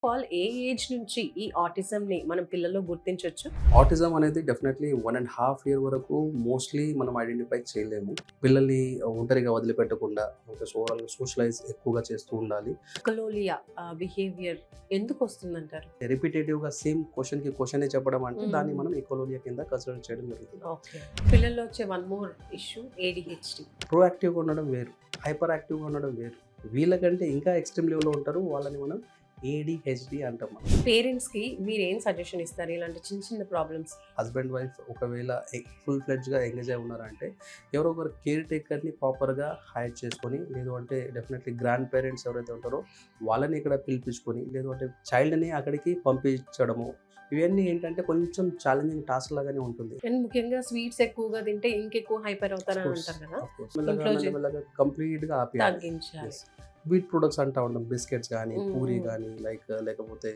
All ఏ age నుంచి ఈ ఆటిజంని మనం పిల్లల్లో గుర్తించొచ్చు? ఆటిజం అనేది డెఫినెట్లీ 1.5 ఇయర్ వరకు మోస్ట్లీ మనం ఐడెంటిఫై చేయలేము. పిల్లల్ని ఒంటరిగా వదిలిపెట్టకుండా ఓవరాల్‌గా సోషలైజ్ ఎక్కువగా చేస్తూ ఉండాలి. కొలోలియా బిహేవియర్ ఎందుకొస్తుందంటారు? రిపిటేటివ్‌గా సేమ్ క్వెషన్‌కి క్వెషనే చెప్పడం అంటే దాన్ని హ్మ్. మనం ఎకోలోలియా కింద కన్సిడర్ చేయడం జరుగుతుంది. ఓకే. పిల్లల్లో వచ్చే వన్ మోర్ ఇష్యూ ఏడీహెచ్‌డీ. ప్రోయాక్టివ్‌గా ఉండడం వేరు, హైపర్ యాక్టివ్‌గా ఉండడం వేరు. వీళ్ళకంటే ఇంకా ఎక్స్‌ట్రీమ్ లెవెల్‌లో ఉంటారు. వాళ్ళని మనం ఏడీహెచ్‌డీ అంటాం మనం. పేరెంట్స్‌కి మీరేం సజెషన్ ఇస్తారు ఇలాంటి చిన్న చిన్న ప్రాబ్లమ్స్? హస్బెండ్ వైఫ్ ఒకవేళ ఫుల్ ఫ్లెడ్జ్‌గా ఎంగేజ్ అయి ఉన్నారంటే ఎవరో ఒకరు కేర్ టేకర్‌ని ప్రాపర్‌గా హైర్ చేసుకొని, లేదు అంటే డెఫినెట్లీ గ్రాండ్ పేరెంట్స్ ఎవరైతే ఉంటారో వాళ్ళని ఇక్కడ పిలిపించుకొని, లేదు అంటే చైల్డ్‌ని అక్కడికి పంపించడము. ఇవన్నీ ఏంటంటే కొంచెం ఛాలెంజింగ్ టాస్క్ లాగానే ఉంటుంది. అండ్ ముఖ్యంగా స్వీట్స్ ఎక్కువగా తింటే ఇంకెక్కువ హైపర్ అవుతారని అంటారు కదా! మెల్లగా ఇంట్లో మెల్లమెల్లగా కంప్లీట్‌గా ఆపేయాలి. తగ్గించాలి. యెస్. వీట్ ప్రొడక్ట్స్ అంటా ఉంటాం. బిస్కెట్స్ గానీ, పూరి హ్మ్. గానీ, లేకపోతే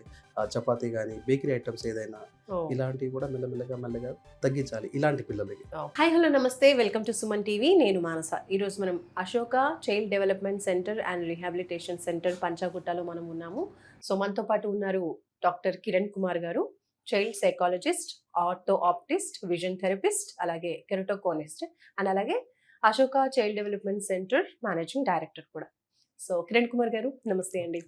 చపాతీ గానీ, బేకరీ ఐటెమ్స్ ఏదైనా ఓహ్! ఇలాంటివి కూడా మెల్లగా తగ్గించాలి ఇలాంటి పిల్లలకి. Hi hello namaste, welcome to Suman TV. నేను మానస. ఈరోజు మనం Ashoka child development centre and rehabilitation centre పంచాగుట్టలో మనం ఉన్నాము. సో మనతో పాటు ఉన్నారు doctor Kiran Kumar garu, child psychologist, orthoptist, vision therapist, అలాగే కెరటోకోనిస్ట్ అండ్ అలాగే Ashoka child development centre managing director కూడా. సో కిరణ్ కుమార్ గారు నమస్తే అండి.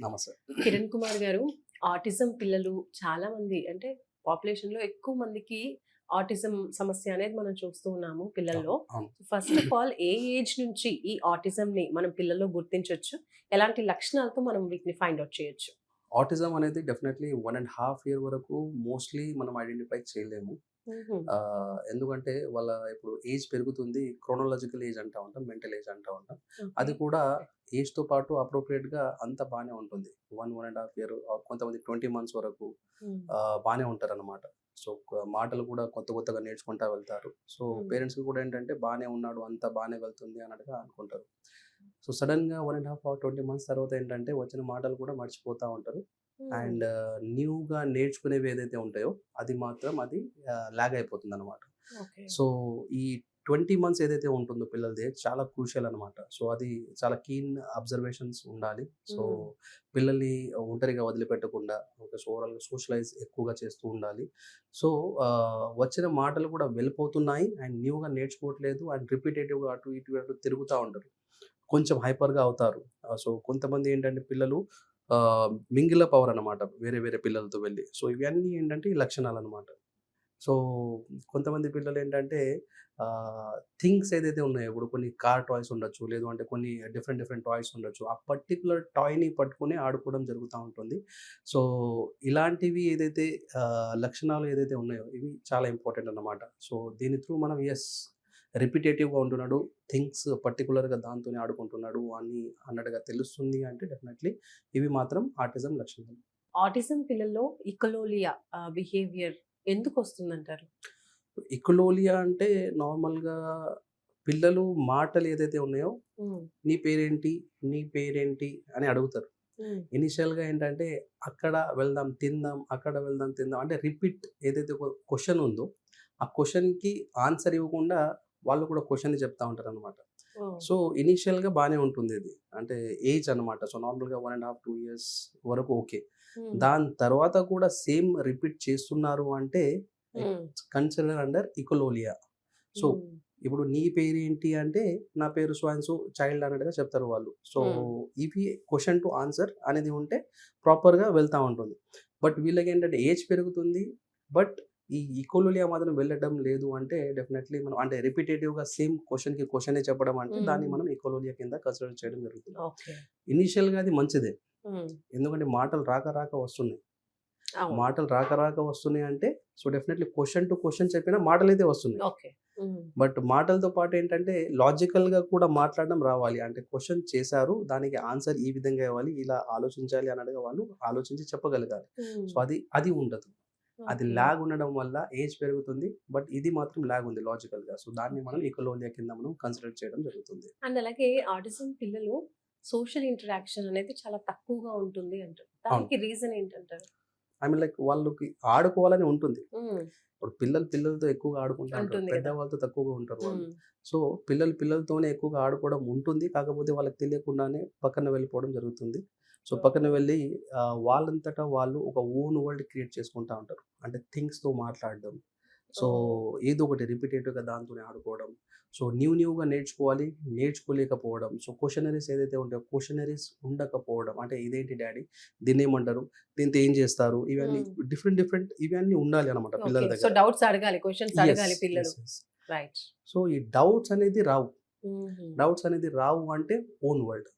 నమస్తే. కిరణ్ కుమార్ గారు, ఆటిజం పిల్లలు చాలా మంది అంటే పాపులేషన్‌లో ఎక్కువ మందికి ఆటిజం సమస్య అనేది మనం చూస్తూ ఉన్నాము పిల్లల్లో. అవును. First of all A age నుంచి ఈ ఆటిజంని మనం పిల్లల్లో గుర్తించొచ్చు? ఎలాంటి లక్షణాలతో మనం వీటిని ఫైండ్ ఔట్ చేయొచ్చు? ఆటిజం అనేది డెఫినెట్లీ 1.5 ఇయర్ వరకు మోస్ట్‌లీ మనం ఐడెంటిఫై చేయలేము. హుహు. ఎందుకంటే వాళ్ళ ఇప్పుడు ఏజ్ పెరుగుతుంది. క్రోనోలాజికల్ ఏజ్ అంటా ఉంటాం. మెంటల్ ఏజ్ అంటా ఉంటాం. ఓకే. అది కూడా ఏజ్‌తో పాటు అప్రోప్రియేట్‌గా అంతా బానే ఉంటుంది. 1 ½ ఇయర్ కొంతమంది 20 మంత్స్ వరకు హ్మ్. బానే ఉంటారనమాట. సో, మాటలు కూడా కొత్తగా నేర్చుకుంటా వెళ్తారు. సో, హ్మ్. పేరెంట్స్‌కి కూడా ఏంటంటే బానే ఉన్నాడు, అంతా బానే వెళ్తుంది అన్నట్టుగా అనుకుంటారు. సో, సడెన్‌గా 1 ½ ఆర్ 20 మంత్స్ తర్వాత ఏంటంటే వచ్చిన మాటలు కూడా మర్చిపోతా ఉంటారు. హ్మ్. అండ్ న్యూగా నేర్చుకునేవి ఏదైతే ఉంటాయో అది మాత్రం లాగ్ అయిపోతుందనమాట. ఓకే. సో, ఈ 20 మంత్స్ ఏదైతే ఉంటుందో పిల్లలది చాలా క్రూషియల్ అనమాట. సో, అది చాలా కీన్ అబ్జర్వేషన్స్ ఉండాలి. సో, హ్మ్. పిల్లల్ని ఒంటరిగా వదిలిపెట్టకుండా ఓవరాల్‌గా సోషలైజ్ ఎక్కువగా చేస్తూ ఉండాలి. సో, వచ్చిన మాటలు కూడా వెళ్ళిపోతున్నాయి అండ్ న్యూగా నేర్చుకోవట్లేదు అండ్ రిపిటేటివ్‌గా అటు ఇటు తిరుగుతా ఉంటారు. కొంచెం హైపర్‌గా అవుతారు. సో, కొంతమంది ఏంటంటే పిల్లలు మింగిల్ అప్ అవ్వరనమాట వేరే పిల్లలతో వెళ్లి. సో, ఇవన్నీ ఏంటంటే ఈ లక్షణాలనమాట. సో, కొంతమంది పిల్లలేంటంటే థింగ్స్ ఏదైతే ఉన్నాయో ఇప్పుడు కొన్ని కార్ టాయ్స్ ఉండొచ్చు. లేదు అంటే కొన్ని డిఫరెంట్ టాయ్స్ ఉండొచ్చు. ఆ పర్టిక్యులర్ టాయ్‌ని పట్టుకొని ఆడుకోవడం జరుగుతా ఉంటుంది. సో, ఇలాంటివి ఏదైతే లక్షణాలు ఏదైతే ఉన్నాయో ఇవి చాలా ఇంపార్టెంట్ అన్నమాట. సో, దీని త్రూ మనం రిపిటేటివ్‌గా ఉంటున్నాడు. థింగ్స్ పర్టిక్యులర్‌గా దాంతోనే ఆడుకుంటున్నాడు అని అన్నట్టుగా తెలుస్తుంది అంటే డెఫినెట్‌లీ ఇవి మాత్రం ఆటిజం లక్షణాలు. ఆటిజం పిల్లల్లో ఇకలోలియా బిహేవియర్ ఎందుకొస్తుందంటారు? ఇకోలోలియా అంటే నార్మల్‌గా పిల్లలు మాటలు ఏదైతే ఉన్నాయో, హ్మ్. "నీ పేరేంటి? నీ పేరేంటి?" అని అడుగుతారు. హ్మ్. ఇనీషియల్‌గా ఏంటంటే, "అక్కడ వెళ్దాం తిందాం, అక్కడ వెళ్దాం తిందాం" అంటే రిపీట్ ఏదైతే క్వెషన్ ఉందో, ఆ క్వెషన్‌కి ఆన్సర్ ఇవ్వకుండా వాళ్ళు కూడా క్వెషన్‌ని చెప్తా ఉంటారనమాట. ఓహ్! సో, ఇనీషియల్‌గా బానే ఉంటుందిది. అంటే ఏజ్ అనమాట. సో, నార్మల్‌గా 1 ½ 2 ఇయర్స్ వరకు ఓకే. హ్మ్. దాని తర్వాత కూడా సేమ్ రిపీట్ చేస్తున్నారు అంటే hmm. It's consider under echolalia. So, hmm. ఇప్పుడు నీ పేరేంటి అంటే, నా పేరు సో అండ్ సో చైల్డ్ అన్నట్టుగా చెప్తారు వాళ్ళు. సో, హ్మ్. ఇవి క్వెషన్ టు ఆన్సర్ అనేది ఉంటే ప్రాపర్‌గా వెళ్తా ఉంటుంది. బట్ వీళ్ళకేంటంటే ఏజ్ పెరుగుతుంది. బట్ ఈ ఇకోలోలియా మాత్రం వెళ్ళడం లేదు అంటే డెఫినెట్‌లీ మనం అంటే రిపిటేటివ్‌గా సేమ్ క్వెషన్‌కి క్వెషనే చెప్పడం అంటే దాన్ని హ్మ్. మనం ఇకోలోలియా కింద కన్సిడర్ చేయడం జరుగుతుంది. ఓకే. ఇనీషియల్‌గా అది మంచిదే. హ్మ్. ఎందుకంటే మాటలు రాక వస్తున్నాయి. అవును. మాటలు రాక వస్తున్నాయంటే so, definitely question to question చెప్పినా మాటలైతే వస్తున్నాయి. ఓకే. హ్మ్. బట్ మాటలతో పాటేంటంటే, లాజికల్‌గా కూడా మాట్లాడడం రావాలి. అంటే క్వెషన్ చేశారు. దానికి ఆన్సర్ ఈ విధంగా ఇవ్వాలి. ఇలా ఆలోచించాలి అన్నట్టుగా వాళ్ళు ఆలోచించి చెప్పగలగాలి. హ్మ్. సో, అది ఉండదు. అది ఓకే. లాగ్ ఉండడం వల్ల ఏజ్ పెరుగుతుంది. బట్ ఇది మాత్రం లాగ్ ఉంది లాజికల్‌గా. సో, దాన్ని ఓకే. మనం ఇకోలోలియా కింద మనం కన్సిడర్ చేయడం జరుగుతుంది. అండ్ అలాగే ఆటిజం పిల్లలు సోషల్ ఇంటరాక్షన్ అనేది చాలా తక్కువగా ఉంటుంది అంటారు. అవును. దానికి రీజన్ ఏంటంటారు? ఐ మీన్ లైక్ వాళ్ళకి ఆడుకోవాలని ఉంటుంది. ఇప్పుడు పిల్లలతో ఎక్కువగా ఆడుకుంటా ఉంటారు, ఉంటుంది కదా. పెద్దవాళ్ళతో తక్కువగా ఉంటారు వాళ్ళు. ఉమ్, సో పిల్లలతోనే ఎక్కువగా ఆడుకోవడం ఉంటుంది, కాకపోతే వాళ్ళకి తెలియకుండానే పక్కన వెళ్ళిపోవడం జరుగుతుంది. సో పక్కన వెళ్ళి వాళ్ళంతటా వాళ్ళు ఒక ఓన్ వరల్డ్ క్రియేట్ చేసుకుంటా ఉంటారు. అంటే థింగ్స్తో మాట్లాడడం, సో ఏదో ఒకటి రిపీటేటివ్గా దాంతోనే ఆడుకోవడం. సో న్యూగా నేర్చుకోవాలి, నేర్చుకోలేకపోవడం. సో క్వశ్చనరీస్ ఏదైతే ఉంటాయో క్వశ్చనరీస్ ఉండకపోవడం, అంటే ఇదేంటి డాడీ, దీన్ని ఏమంటారు, దీంతో ఏం చేస్తారు, ఇవన్నీ ఉమ్. డిఫరెంట్ ఇవన్నీ ఉండాలి అనమాట పిల్లల ఓకే, సో దగ్గర. డౌట్స్ అడగాలి, క్వశ్చన్స్ అడగాలి పిల్లలు. రైట్. సో ఈ డౌట్స్ అనేది రావు అంటే ఓన్ వరల్డ్.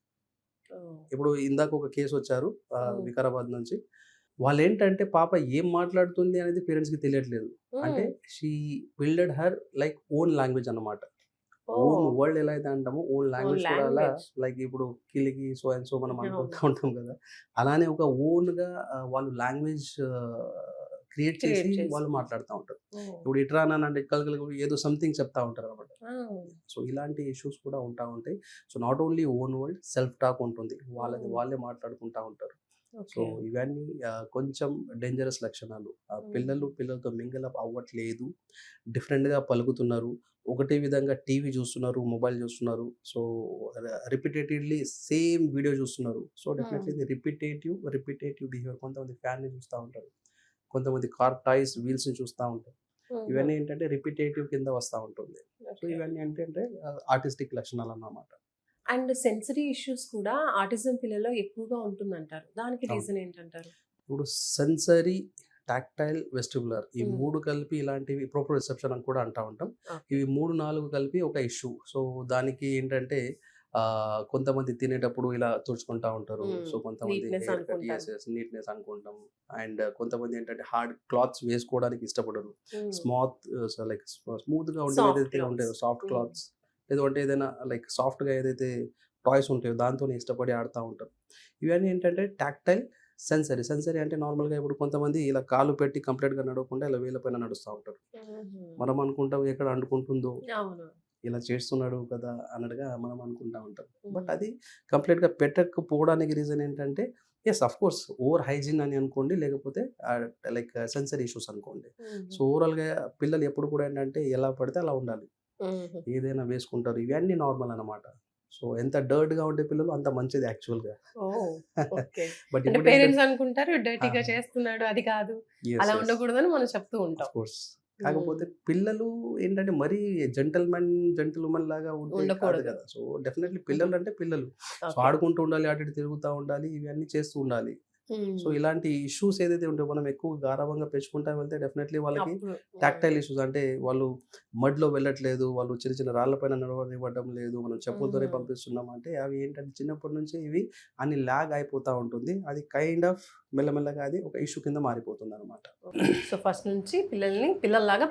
ఇప్పుడు ఇందాక ఒక కేసు వచ్చారు వికారాబాద్ నుంచి. వాళ్ళు ఏంటంటే పాప ఏం మాట్లాడుతుంది అనేది పేరెంట్స్కి తెలియట్లేదు. అంటే she builded her like own language అన్నమాట. ఓన్ వరల్డ్ ఎలా అయితే అంటామో ఓన్ లాంగ్వేజ్ కూడా అలా, లైక్ ఇప్పుడు కిలికి సో అండ్ సో మనం అనుకుంటూ ఉంటాం కదా, అలానే ఒక ఓన్గా వాళ్ళు లాంగ్వేజ్ క్రియేట్ చేసి వాళ్ళు మాట్లాడుతూ ఉంటారు. ఇప్పుడు ఇట్రా అంటే కలకలు ఏదో సంథింగ్ చెప్తా ఉంటారు అనమాట. సో ఇలాంటి ఇష్యూస్ కూడా ఉంటా ఉంటాయి. So not only own world, self talk ఉంటుంది, వాళ్ళే మాట్లాడుకుంటా ఉంటారు. సో ఇవన్నీ కొంచెం డేంజరస్ లక్షణాలు. పిల్లలతో మింగిల్ అప్ అవ్వట్లేదు, డిఫరెంట్గా పలుకుతున్నారు, ఒకటే విధంగా టీవీ చూస్తున్నారు, మొబైల్ చూస్తున్నారు. సో రిపీటేటివ్లీ సేమ్ వీడియో చూస్తున్నారు. సో డెఫినెట్లీ ఇది రిపీటేటివ్ బిహేవియర్. కొంతమంది ఫ్యాన్ని చూస్తూ ఉంటారు, కొంతమంది కార్ టాయ్స్ వీల్స్ని చూస్తూ ఉంటారు. ఇవన్నీ ఏంటంటే రిపీటేటివ్ కింద వస్తూ ఉంటుంది. సో ఇవన్నీ ఏంటంటే ఆర్టిస్టిక్ లక్షణాలు అన్నమాట. అండ్ సెన్సరీ ఇష్యూస్ కూడా ఆటిజం పిల్లల్లో ఎక్కువగా ఉంటుందంటారు, దానికి రీజన్ ఏంటంటారు? ఇప్పుడు సెన్సరీ, టాక్టైల్, వెస్టిబులర్ ఈ మూడు కలిపి ఇలాంటివి ప్రోపర్ రిసెప్షన్ అని కూడా అంటూ ఉంటాం. ఇవి 3-4 కలిపి ఒక ఇష్యూ. సో దానికి ఏంటంటే కొంతమంది తినేటప్పుడు ఇలా తుడుచుకుంటా ఉంటారు. సో కొంతమంది నీట్నెస్ అనుకుంటాం. అండ్ కొంతమంది ఏంటంటే హార్డ్ క్లాత్స్ వేసుకోవడానికి ఇష్టపడరు. స్మూత్గా ఉండే ఏదైతే ఉంటాయో సాఫ్ట్ క్లాత్స్, లేదంటే ఏదైనా లైక్ సాఫ్ట్గా ఏదైతే టాయ్స్ ఉంటాయో దాంతోనే ఇష్టపడి ఆడుతూ ఉంటారు. ఇవన్నీ ఏంటంటే టాక్టైల్. సెన్సరీ అంటే నార్మల్గా ఇప్పుడు కొంతమంది ఇలా కాలు పెట్టి కంప్లీట్గా నడవకుండా ఇలా వేళ్ళపైన నడుస్తూ ఉంటారు. మనం అనుకుంటాం ఎక్కడ అంటుకుంటుందో, ఇలా చేస్తున్నాడు కదా అన్నట్టుగా మనం అనుకుంటా ఉంటాం. బట్ అది కంప్లీట్గా పెట్టకపోవడానికి రీజన్ ఏంటంటే అఫ్ కోర్స్ ఓవర్ హైజీన్ అని అనుకోండి, లేకపోతే లైక్ సెన్సరీ ఇష్యూస్ అనుకోండి. సో ఓవరాల్గా పిల్లలు ఎప్పుడు కూడా ఏంటంటే ఎలా పడితే అలా ఉండాలి, ఏదైనా వేసుకుంటారు, ఇవన్నీ నార్మల్ అన్నమాట. సో ఎంత డర్ట్గా ఉండే పిల్లలు అంత మంచిది యాక్చువల్గా. బట్ పేరెంట్స్ అనుకుంటారు డర్టీగా చేస్తున్నాడు, అది కాదు, అలా ఉండకూడదని మనం చెప్తూ ఉంటాం. కాకపోతే పిల్లలు ఏంటంటే మరీ జెంటల్మెన్ లాగా ఉండకూడదు కదా. సో డెఫినెట్లీ పిల్లలు అంటే పిల్లలు, సో ఆడుకుంటూ ఉండాలి, అటు ఇటు తిరుగుతూ ఉండాలి, ఇవన్నీ చేస్తూ ఉండాలి. సో ఇలాంటి ఇష్యూస్ ఏదైతే ఉంటాయో మనం ఎక్కువ గారాబంగా పెంచుకుంటా వెళ్తే డెఫినెట్లీ వాళ్ళకి టాక్టైల్ ఇష్యూస్, అంటే వాళ్ళు మడ్లో వెళ్ళట్లేదు, వాళ్ళు చిన్న చిన్న రాళ్ళపైన నడవనివ్వడం లేదు, మనం చెప్పులతోనే పంపిస్తున్నాం అంటే అవి ఏంటంటే చిన్నప్పటి నుంచి ఇవి అన్ని ల్యాగ్ అయిపోతూ ఉంటుంది. అది కైండ్ ఆఫ్ మెల్లమెల్లగా అది ఒక ఇష్యూ కింద మారిపోతుంది అనమాట. సో ఫస్ట్ నుంచి పిల్లల్ని పిల్లల్లాగా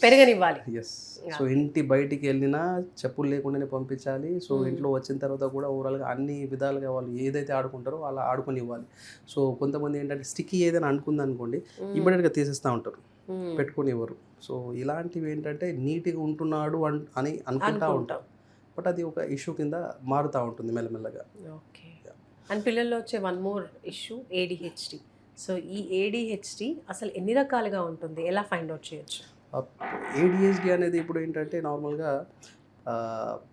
పెరగనివ్వాలి. ఎస్. సో ఇంటి బయటికి వెళ్ళినా చెప్పులు లేకుండానే పంపించాలి. సో ఇంట్లో వచ్చిన తర్వాత కూడా ఓవరాల్గా అన్ని విధాలుగా వాళ్ళు ఏదైతే ఆడుకుంటారో అలా ఆడుకొని ఇవ్వాలి. సో కొంతమంది ఏంటంటే స్టిక్కీ ఏదైనా అనుకుంది అనుకోండి, ఇమ్మీడియట్గా తీసేస్తూ ఉంటారు, పెట్టుకొని ఇవ్వరు. సో ఇలాంటివి ఏంటంటే నీట్గా ఉంటున్నాడు అని అనుకుంటా ఉంటాం, బట్ అది ఒక ఇష్యూ కింద మారుతూ ఉంటుంది మెల్లమెల్లగా. ఓకే. అండ్ పిల్లల్లో వచ్చే one more issue ADHD. So ఈ ADHD అసలు ఎన్ని రకాలుగా ఉంటుంది, ఎలా ఫైండ్ అవుట్ చేయొచ్చు? ADHD అనేది ఇప్పుడు ఏంటంటే నార్మల్గా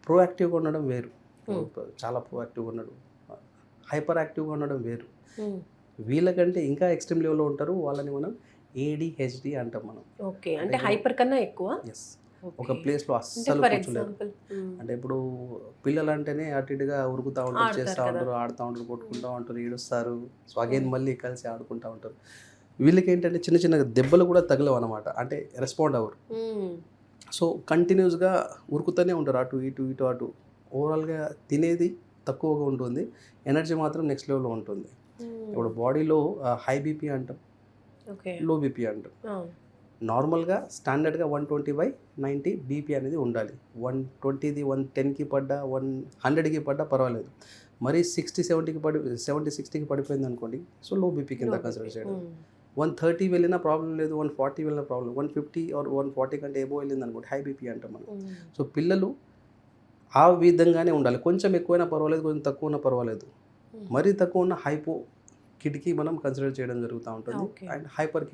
ప్రోయాక్టివ్గా ఉండడం వేరు, చాలా ప్రోయాక్టివ్గా ఉండడం, హైపర్ యాక్టివ్గా ఉండడం వేరు. వీళ్ళకంటే ఇంకా ఎక్స్ట్రీమ్ లెవెల్లో ఉంటారు, వాళ్ళని మనం ADHD అంటాం మనం. ఓకే, అంటే హైపర్ కన్నా ఎక్కువ. ఎస్. ఒక ప్లేస్లో అస్సలు కూర్చోలేరు. అంటే ఇప్పుడు పిల్లలు అంటేనే అటు ఇటుగా ఉరుకుతూ ఉంటారు, చేస్తూ ఉంటారు, ఆడుతూ ఉంటారు, కొట్టుకుంటూ ఉంటారు, ఏడుస్తారు. సో అగైన్ మళ్ళీ కలిసి ఆడుకుంటూ ఉంటారు. వీళ్ళకి ఏంటంటే చిన్న చిన్న దెబ్బలు కూడా తగలవు అనమాట, అంటే రెస్పాండ్ అవ్వరు. సో కంటిన్యూస్గా ఉరుకుతూనే ఉంటారు, అటు ఇటు అటు. ఓవరాల్గా తినేది తక్కువగా ఉంటుంది, ఎనర్జీ మాత్రం నెక్స్ట్ లెవెల్లో ఉంటుంది. ఇప్పుడు బాడీలో హై బీపీ అంటాం, లో బీపీ అంటాం. నార్మల్గా స్టాండర్డ్గా 120/90 బీపీ అనేది ఉండాలి. 120ది 110కి పడ్డా 100కి పడ్డా పర్వాలేదు. మరి 60-70కి పడిపోయింది అనుకోండి, సో లో బీపీ కింద కన్సిడర్ చేయడం. 130 వెళ్ళినా ప్రాబ్లం లేదు, 140 వెళ్ళినా ప్రాబ్లం, 150 ఆర్ 140 కంటే ఎబో వెళ్ళింది అనుకోండి, హై బీపీ అంటాం మనం. సో పిల్లలు ఆ విధంగానే ఉండాలి, కొంచెం ఎక్కువైనా పర్వాలేదు, కొంచెం తక్కువ ఉన్నా పర్వాలేదు. మరీ తక్కువ ఉన్న హైపో కిడ్కి మనం కన్సిడర్ చేయడం జరుగుతూ ఉంటుంది. ఓకే. అండ్ హైపర్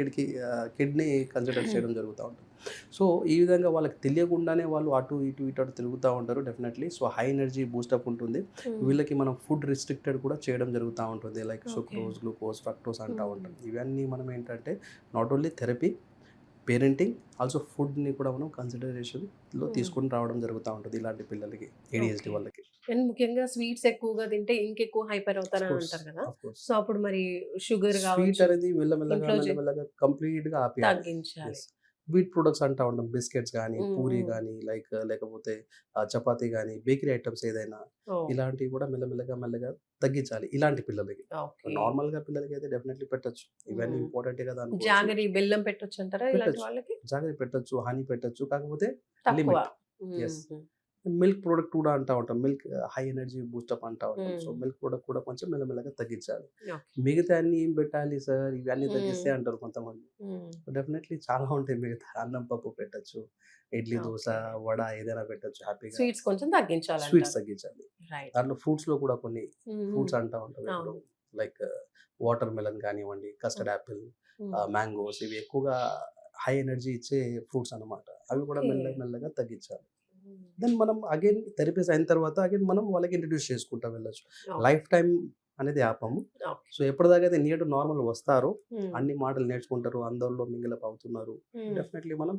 కిడ్ని కన్సిడర్ చేయడం జరుగుతూ ఉంటుంది. సో ఈ విధంగా వాళ్ళకి తెలియకుండానే వాళ్ళు అటు ఇటు ఇటు అటు తిరుగుతూ ఉంటారు definitely. So high energy boost up ఉంటుంది. వీళ్ళకి మనం ఫుడ్ రిస్ట్రిక్టెడ్ కూడా చేయడం జరుగుతూ ఉంటుంది. Like okay. Sucrose, glucose, fructose అంటూ ఉంటాం. ఇవన్నీ మనం ఏంటంటే not only therapy, parenting, also ఫుడ్ని కూడా మనం కన్సిడరేషన్లో తీసుకొని రావడం జరుగుతూ ఉంటుంది ఇలాంటి పిల్లలకి, ఏడిహెచ్డి ఓకే. వాళ్ళకి. అండ్ ముఖ్యంగా స్వీట్స్ ఎక్కువగా తింటే ఇంకెక్కువ హైపర్ అవుతారని అంటారు కదా! ఆఫ్ కోర్స్ సో అప్పుడు మరి షుగర్ స్వీట్ కావచ్చు అనేది మెల్లమెల్లగా ఇంట్లో మెల్లమెల్లగా కంప్లీట్గా ఆపేయాలి. తగ్గించాలి. ఎస్. వీట్ ప్రొడక్ట్స్ అంటా ఉంటాం. బిస్కెట్స్ కానీ, పూరి హ్మ్. కానీ, లేకపోతే చపాతీ కానీ, బేకరీ ఐటమ్స్ ఏదైనా ఓహ్! ఇలాంటివి కూడా మెల్లమెల్లగా తగ్గించాలి ఇలాంటి పిల్లలకి. ఓకే. నార్మల్‌గా పిల్లలకి అయితే డెఫినెట్లీ పెట్టొచ్చు. ఇవన్నీ హ్మ్. ఇంపార్టెంటే కదా అనుకోవచ్చు. జాగరి, బెల్లం పెట్టొచ్చంటారా ఇలాంటి పెట్టొచ్చు. వాళ్ళకి? జాగరి పెట్టొచ్చు, హనీ పెట్టొచ్చు. కాకపోతే తక్కువ. లిమిట్. యెస్. హుహు. మిల్క్ ప్రొడక్ట్ కూడా అంటా ఉంటాం. మిల్క్ హై ఎనర్జీ బూస్టప్ అంటా ఉంటాం. సో హ్మ్. మిల్క్ ప్రొడక్ట్ కూడా కొంచెం మెల్లమెల్లగా తగ్గించాలి. ఓకే. మిగతా అన్నీ ఏం పెట్టాలి సార్ ఇవన్నీ హ్మ్. తగ్గిస్తే అంటారు కొంతమంది. హ్మ్. డెఫినెట్‌లీ చాలా ఉంటాయి మిగతా. అన్నం, పప్పు పెట్టొచ్చు. ఇడ్లీ, దోస, ఓకే. వడ ఏదైనా పెట్టొచ్చు హ్యాపీగా. స్వీట్స్ కొంచెం స్వీట్స్ తగ్గించాలంటారు. తగ్గించాలి. రైట్. దాంట్లో ఫ్రూట్స్‌లో కూడా కొన్ని హుహు. ఫ్రూట్స్ అంటా ఉంటాం ఇప్పుడు. అవును. లైక్ వాటర్ మెలన్ కానివ్వండి, కస్టర్డ్ యాపిల్, హ్మ్. మ్యాంగోస్ ఇవి ఎక్కువగా హై ఎనర్జీ ఇచ్చే ఫ్రూట్స్ అన్నమాట. అవి కూడా ఓకే. మెల్లగా తగ్గించాలి. హ్మ్. దెన్ మనం అగైన్ థెరపీస్ అయిన తర్వాత అగైన్ మనం వాళ్ళకి ఇంట్రడ్యూస్ చేసుకుంటా వెళ్ళొచ్చు. ఓకే. లైఫ్ టైమ్ అనేది ఆపము. ఓకే. సో ఎప్పటిదాకా అయితే నియర్ టు నార్మల్ వస్తారో, హ్మ్. అన్ని మాటలు నేర్చుకుంటారు, అందరిలో మింగిలప్ అవుతున్నారు. హ్మ్. డెఫినెట్‌లీ మనం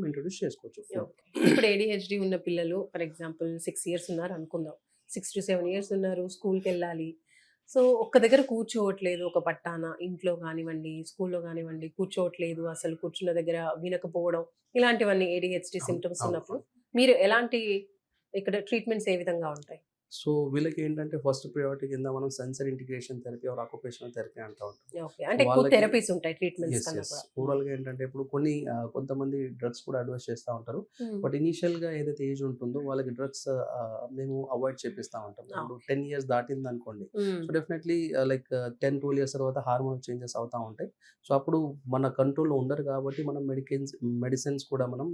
ఇంట్రడ్యూస్ చేసుకోవచ్చు ఫుడ్. ఓకే. ఇప్పుడు ఏడీహెచ్‌డీ ఉన్న పిల్లలు ఫర్ ఎగ్జాంపుల్ 6 ఇయర్స్ ఉన్నారనుకుందాం. 6-7 ఇయర్స్ ఉన్నారు. స్కూల్‌కెళ్ళాలి. సో, ఒక్క దగ్గర కూర్చోవట్లేదు ఒక పట్టాన. ఇంట్లో గానివ్వండి, స్కూల్‌లో గానివ్వండి కూర్చోవట్లేదు. అసలు కూర్చున్న దగ్గర వినకపోవడం ఇలాంటివన్నీ ఏడీహెచ్‌డీ అవును. సింప్టమ్స్ అవును. ఉన్నప్పుడు అవును. మీరు ఎలాంటి ఇక్కడ ట్రీట్మెంట్స్ ఏ విధంగా ఉంటాయి? సో వీళ్ళకి ఏంటంటే ఫస్ట్ ప్రయారిటీ కింద మనం sensory integration therapy are occupational therapy అంటా ఉంటాం. ఓకే. సో అంటే ఎక్కువ వాళ్ళకి థెరపీస్ ఉంటాయి ట్రీట్మెంట్స్ యెస్. కన్నా యెస్. కూడా. హ్మ్. ఓవరాల్‌గా ఏంటంటే ఇప్పుడు కొన్ని కొంతమంది డ్రగ్స్ కూడా అడ్వైస్ చేస్తా ఉంటారు. హ్మ్. బట్ ఇనీషియల్‌గా ఏదైతే ఏజ్ ఉంటుందో వాళ్ళకి డ్రగ్స్ మేము అవాయిడ్ చేపిస్తా ఉంటాం. ఇప్పుడు ఓకే. 10 ఇయర్స్ దాటిందనుకోండి. హ్మ్. సో డెఫినెట్‌లీ లైక్ 10, 12 ఇయర్స్ తర్వాత హార్మోనల్ చేంజెస్ అవుతా ఉంటాయి. సో అప్పుడు మన కంట్రోల్‌లో ఉండరు కాబట్టి మనం మెడిసిన్స్ కూడా మనం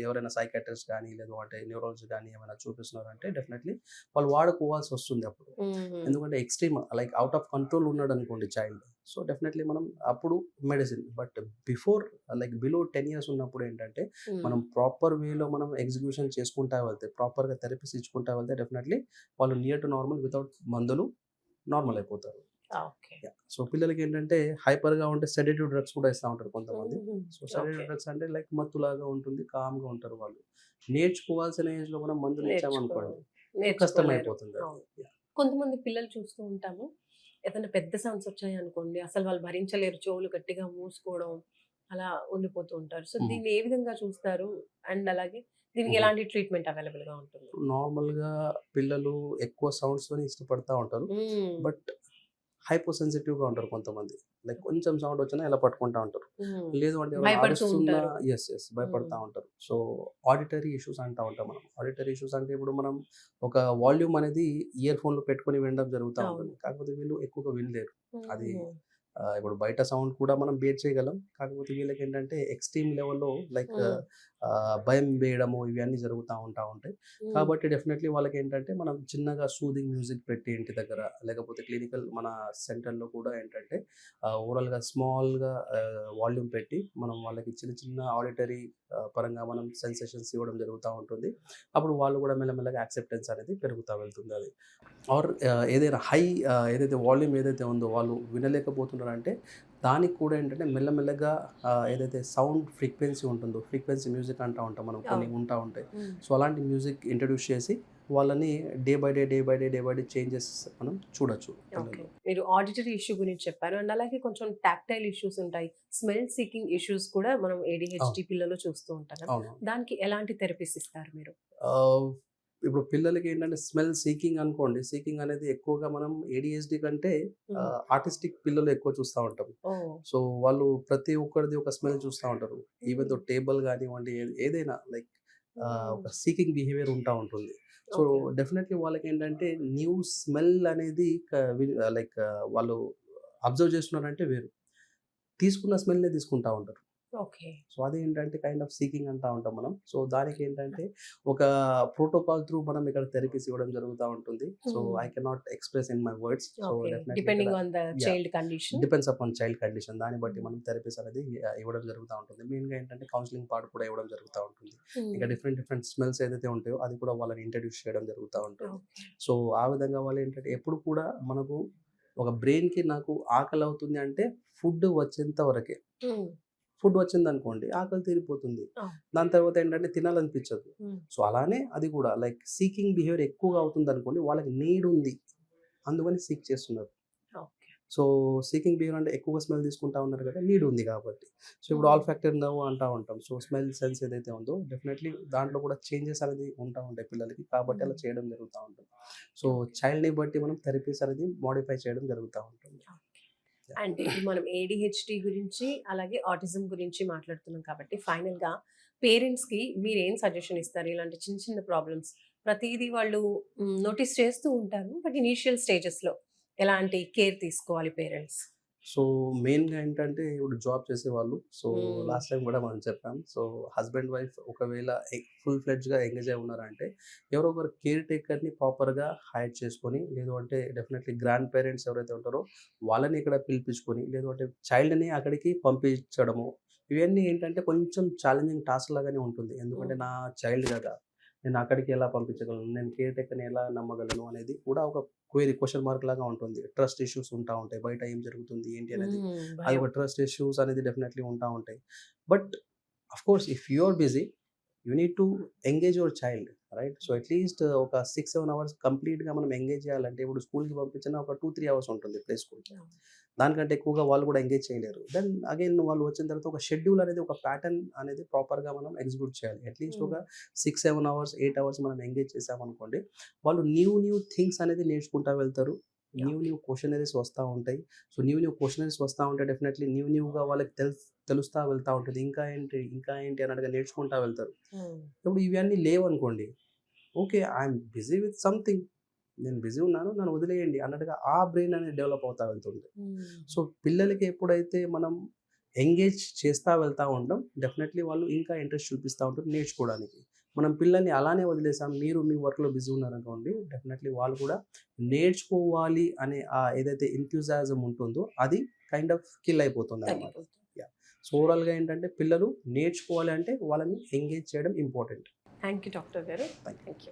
ఎవరైనా సైకియాట్రిస్ట్ గానీ, లేదు అంటే న్యూరాలజిస్ట్ గానీ ఏమైనా చూపిస్తున్నారంటే డెఫినెట్‌లీ వాళ్ళు వాడుకోవాల్సి వస్తుంది అప్పుడు. హుహు. ఎందుకంటే extreme like out of control ఉన్నాడనుకోండి చైల్డ్. సో డెఫినెట్‌లీ మనం అప్పుడు medicine. But before like below 10 years ఉన్నప్పుడు ఏంటంటే, హ్మ్. మనం ప్రాపర్ వేలో మనం ఎగ్జిక్యూషన్ చేసుకుంటా వెళ్తే, ప్రాపర్‌గా థెరపీస్ ఇచ్చుకుంటా వెళ్తే డెఫినెట్‌లీ వాళ్ళు నియర్ టు నార్మల్ వితౌట్ మందులు నార్మల్ అయిపోతారు. ఓకే. యాహ్! సో పిల్లలకేంటంటే హైపర్‌గా ఉంటే సెడేటివ్ డ్రగ్స్ కూడా ఇస్తా ఉంటారు కొంతమంది. హుహు. So sedative okay. డ్రగ్స్ అంటే లైక్ మత్తులాగా ఉంటుంది. కామ్‌గా ఉంటారు వాళ్ళు. నేర్చుకోవాల్సిన ఏజ్‌లో మనం మందులు ఇచ్చామనుకోండి నేర్చుకోలేరు. కష్టమైపోతుందది. అవును. యాహ్! కొంతమంది పిల్లలు చూస్తూ ఉంటాము. ఏదైనా పెద్ద సౌండ్స్ వచ్చాయనుకోండి, అసలు వాళ్ళు భరించలేరు. చెవులు గట్టిగా మూసుకోవడం, అలా ఉండిపోతూ ఉంటారు. సో, హుహు. దీన్ని ఏ విధంగా చూస్తారు? అండ్ అలాగే దీనికి హుహు. ఎలాంటి ట్రీట్మెంట్ అవైలబుల్‌గా ఉంటుంది? నార్మల్‌గా పిల్లలు ఎక్కువ సౌండ్స్‌తోని ఇష్టపడతా ఉంటారు. హ్మ్. బట్ హైపో సెన్సిటివ్‌గా ఉంటారు కొంతమంది. లైక్ కొంచెం సౌండ్ వచ్చినా ఇలా పట్టుకుంటా ఉంటారు. హ్మ్. లేదు అంటే ఎవరైనా భయపడుతూ అరుస్తున్నా ఉంటారు. యెస్. హ్మ్. భయపడతా ఉంటారు. సో, ఆడిటరీ ఇష్యూస్ అంటా ఉంటాం మనం. ఆడిటరీ ఇష్యూస్ అంటే ఇప్పుడు మనం ఒక వాల్యూమ్ అనేది ఇయర్ ఫోన్‌లో పెట్టుకొని వినడం జరుగుతా అవును. ఉంటుంది. కాకపోతే వీళ్ళు ఎక్కువగా వినలేరు. అది హుహు. ఇప్పుడు బయట సౌండ్ కూడా మనం బేర్ చేయగలం. కాకపోతే వీళ్ళకేంటంటే ఎక్స్‌ట్రీమ్ లెవెల్‌లో లైక్ హ్మ్. భయం వేయడము ఇవన్నీ జరుగుతా ఉంటాయి. హ్మ్. కాబట్టి డెఫినెట్‌లీ వాళ్ళకేంటంటే మనం చిన్నగా సూదింగ్ మ్యూజిక్ పెట్టి ఇంటి దగ్గర లేకపోతే క్లినికల్ మన సెంటర్‌లో కూడా ఏంటంటే ఓవరాల్‌గా స్మాల్‌గా వాల్యూమ్ పెట్టి మనం వాళ్ళకి చిన్న చిన్న ఆడిటరీ పరంగా మనం సెన్సేషన్స్ ఇవ్వడం జరుగుతా ఉంటుంది. అప్పుడు వాళ్ళు కూడా మెల్లమెల్లగా యాక్సెప్టెన్స్ అనేది పెరుగుతా వెళ్తుంది అది. ఆర్ ఏదైనా ఏదైతే వాల్యూమ్ ఏదైతే ఉందో వాళ్ళు వినలేకపోతున్నారంటే దానికి కూడా ఏంటంటే మెల్లమెల్లగా ఏదైతే సౌండ్ ఫ్రీక్వెన్సీ ఉంటుందో ఫ్రీక్వెన్సీ మ్యూజిక్ అంటా ఉంటాం మనం కొన్ని అవును. ఉంటా ఉంటాయి. హ్మ్. సో అలాంటి మ్యూజిక్ ఇంట్రడ్యూస్ చేసి వాళ్ళని డే బై డే చేంజెస్ మనం చూడొచ్చు ఓకే. పిల్లల్లో. మీరు ఆడిటరీ ఇష్యూ గురించి చెప్పారు. అండ్ అలాగే కొంచెం టాక్టైల్ ఇష్యూస్ ఉంటాయి. స్మెల్ సీకింగ్ ఇష్యూస్ కూడా మనం అవును. ఏడీహెచ్‌డీ పిల్లల్లో చూస్తూ ఉంటాం కదా! అవును. దానికి ఎలాంటి థెరపీస్ ఇస్తారు మీరు? ఆహ్, ఇప్పుడు పిల్లలకి ఏంటంటే స్మెల్ సీకింగ్ అనుకోండి. సీకింగ్ అనేది ఎక్కువగా మనం ఏడీహెచ్‌డీ కంటే హ్మ్. ఆర్టిస్టిక్ పిల్లలు ఎక్కువ చూస్తా ఉంటాం. ఓహ్! సో, వాళ్ళు ప్రతి ఒక్కరిది ఒక స్మెల్ చూస్తా ఉంటారు. ఈవెన్ హ్మ్. దో టేబుల్ గానివ్వండి, ఏదైనా లైక్ హ్మ్. ఒక సీకింగ్ బిహేవియర్ ఉంటా ఉంటుంది. So, okay. డెఫినెట్‌లీ వాళ్ళకేంటంటే న్యూ స్మెల్ అనేది లైక్ వాళ్ళు అబ్జర్వ్ చేస్తున్నారంటే వేరు. తీసుకున్న స్మెల్‌నే తీసుకుంటా ఉంటారు. ఓకే. సో అదేంటంటే కైండ్ ఆఫ్ సీకింగ్ అంటా ఉంటాం మనం. సో దానికి ఏంటంటే ఒక ప్రోటోకాల్ త్రూ మనం ఇక్కడ థెరపీస్ ఇవ్వడం జరుగుతా ఉంటుంది. So I cannot express in my words. So okay. Definitely ఇక్కడ depending on the yeah! Child condition. Depends upon child condition. దాన్ని బట్టి మనం థెరపీస్ అనేది ఇవ్వడం జరుగుతా ఉంటుంది. మెయిన్‌గా ఏంటంటే కౌన్సెలింగ్ పార్ట్ కూడా ఇవ్వడం జరుగుతా ఉంటుంది. ఇంకా డిఫరెంట్ స్మెల్స్ ఏదైతే ఉంటాయో అది కూడా వాళ్ళని ఇంట్రడ్యూస్ చేయడం జరుగుతా ఉంటుంది. ఓకే. సో ఆ విధంగా వాళ్ళేంటంటే ఎప్పుడు కూడా మనకు ఒక బ్రెయిన్‌కి నాకు ఆకలవుతుంది అంటే ఫుడ్ వచ్చేంత వరకే. ఫుడ్ వచ్చిందనుకోండి ఆకలి తీరిపోతుంది. అవును. దాని తర్వాత ఏంటంటే తినాలనిపించదు. హ్మ్. సో అలానే అది కూడా లైక్ సీకింగ్ బిహేవియర్ ఎక్కువగా అవుతుందనుకోండి వాళ్ళకి నీడ్ ఉంది. అందుకని సీక్ చేస్తున్నారు. ఓకే. సో సీకింగ్ బిహేవియర్ అంటే ఎక్కువగా స్మెల్ తీసుకుంటా ఉన్నారు కదా! నీడ్ ఉంది కాబట్టి. సో ఇప్పుడు ఆల్ఫాక్టరీ నర్వ్ అంటా ఉంటాం. సో స్మెల్ సెన్స్ ఏదైతే ఉందో డెఫినెట్‌లీ దాంట్లో కూడా చేంజెస్ అనేది ఉంటా ఉంటాయి పిల్లలకి. కాబట్టి అలా చేయడం జరుగుతా ఉంటుంది. సో చైల్డ్‌ని బట్టి మనం థెరపీస్ అనేది మోడిఫై చేయడం జరుగుతా ఉంటుంది. అండ్ ఇప్పుడు మనం ఏడీహెచ్డీ గురించి అలాగే ఆటిజం గురించి మాట్లాడుతున్నాం కాబట్టి ఫైనల్‌గా పేరెంట్స్‌కి మీరేం సజెషన్ ఇస్తారు? ఇలాంటి చిన్న చిన్న ప్రాబ్లమ్స్ ప్రతీదీ వాళ్ళు నోటీస్ చేస్తూ ఉంటారు. బట్ ఇనీషియల్ స్టేజెస్‌లో ఎలాంటి కేర్ తీసుకోవాలి పేరెంట్స్? సో మెయిన్‌గా ఏంటంటే ఇప్పుడు జాబ్ చేసేవాళ్ళు. సో హ్మ్. లాస్ట్ టైమ్ కూడా మనం చెప్పాం. సో హస్బెండ్, వైఫ్ ఒకవేళ ఫుల్ ఫ్లెడ్జ్‌గా ఎంగేజ్ అయి ఉన్నారంటే ఎవరో ఒకరు కేర్ టేకర్‌ని ప్రాపర్‌గా హైర్ చేసుకొని, లేదు అంటే డెఫినెట్‌లీ గ్రాండ్ పేరెంట్స్ ఎవరైతే ఉంటారో వాళ్ళని ఇక్కడ పిలిపించుకొని, లేదు అంటే చైల్డ్‌ని అక్కడికి పంపించడము. ఇవన్నీ ఏంటంటే కొంచెం ఛాలెంజింగ్ టాస్క్ లాగానే ఉంటుంది. ఎందుకంటే నా చైల్డ్ కదా! నేను అక్కడికి ఎలా పంపించగలను? నేను కేర్ టేకర్‌ని ఎలా నమ్మగలను? అనేది కూడా ఒక క్వెషన్ మార్క్ లాగా ఉంటుంది. ట్రస్ట్ ఇష్యూస్ ఉంటా ఉంటాయి. బయట ఏం జరుగుతుంది? ఏంటి అనేది. అది భయం. ఒక ట్రస్ట్ ఇష్యూస్ అనేది డెఫినెట్‌లీ ఉంటా ఉంటాయి. But of course if you are busy you need to engage your child, right? So at least ఒక 6, 7 అవర్స్ కంప్లీట్‌గా మనం ఎంగేజ్ చేయాలంటే ఇప్పుడు స్కూల్‌కి పంపించినా ఒక 2, 3 అవర్స్ ఉంటుంది ప్లే స్కూల్‌కి. దానికంటే ఎక్కువగా వాళ్ళు కూడా ఎంగేజ్ చేయలేరు. దెన్ అగైన్ వాళ్ళు వచ్చిన తర్వాత ఒక షెడ్యూల్ అనేది, ఒక ప్యాటర్న్ అనేది ప్రాపర్‌గా మనం ఎగ్జిక్యూట్ చేయాలి. అట్‌లీస్ట్ ఒక 6, 7 అవర్స్, 8 అవర్స్ మనం ఎంగేజ్ చేసామనుకోండి, వాళ్ళు న్యూ థింగ్స్ అనేది నేర్చుకుంటా వెళ్తారు. న్యూ క్వెషనరీస్ వస్తా ఉంటాయి. సో న్యూ క్వెషనరీస్ వస్తా ఉంటే డెఫినెట్‌లీ న్యూగా వాళ్ళకి తెలుస్తా వెళ్తా ఉంటది. ఇంకా ఏంటి అన్నట్టుగా నేర్చుకుంటా వెళ్తారు. ఇప్పుడు ఇవన్నీ లేవనుకోండి, okay I'm busy with something. నేను బిజీ ఉన్నాను. నన్ను వదిలేయండి అన్నట్టుగా ఆ బ్రెయిన్ అనేది డెవలప్ అవుతా వెళ్తుంది. సో పిల్లలకి ఎప్పుడైతే మనం ఎంగేజ్ చేస్తా వెళ్తా ఉంటాం, డెఫినెట్‌లీ వాళ్ళు ఇంకా ఇంట్రెస్ట్ చూపిస్తా ఉంటారు నేర్చుకోవడానికి. మనం పిల్లల్ని అలానే వదిలేసాం, మీరు మీ వర్క్‌లో బిజీ ఉన్నారనుకోండి, డెఫినెట్‌లీ వాళ్ళు కూడా నేర్చుకోవాలి అనే ఏదైతే ఎంథూసియాజం ఉంటుందో అది కైండ్ ఆఫ్ కిల్ అయిపోతుందన్నమాట. తగ్గిపోతుంది. యాహ్! సో ఓవరాల్‌గా ఏంటంటే పిల్లలు నేర్చుకోవాలి అంటే వాళ్ళని ఎంగేజ్ చేయడం ఇంపార్టెంట్. థ్యాంక్ యూ డాక్టర్ గారు. Thank thank you.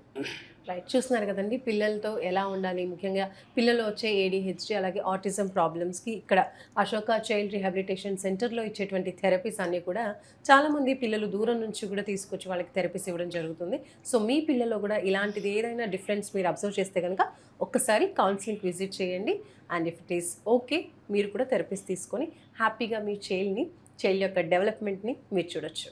రైట్, చూస్తున్నారు కదండి పిల్లలతో ఎలా ఉండాలి, ముఖ్యంగా పిల్లలు వచ్చే ఏడీహెచ్డీ అలాగే ఆటిజం ప్రాబ్లమ్స్కి ఇక్కడ అశోక చైల్డ్ రిహాబిలిటేషన్ సెంటర్లో ఇచ్చేటువంటి థెరపీస్ అన్నీ కూడా చాలామంది పిల్లలు దూరం నుంచి కూడా తీసుకొచ్చి వాళ్ళకి థెరపీస్ ఇవ్వడం జరుగుతుంది. సో మీ పిల్లల్లో కూడా ఇలాంటిది ఏదైనా డిఫరెన్స్ మీరు అబ్జర్వ్ చేస్తే కనుక ఒక్కసారి కౌన్సిలింగ్ విజిట్ చేయండి. And if it is okay, మీరు కూడా థెరపీస్ తీసుకొని హ్యాపీగా మీ చైల్డ్ యొక్క డెవలప్మెంట్ని మీరు చూడొచ్చు.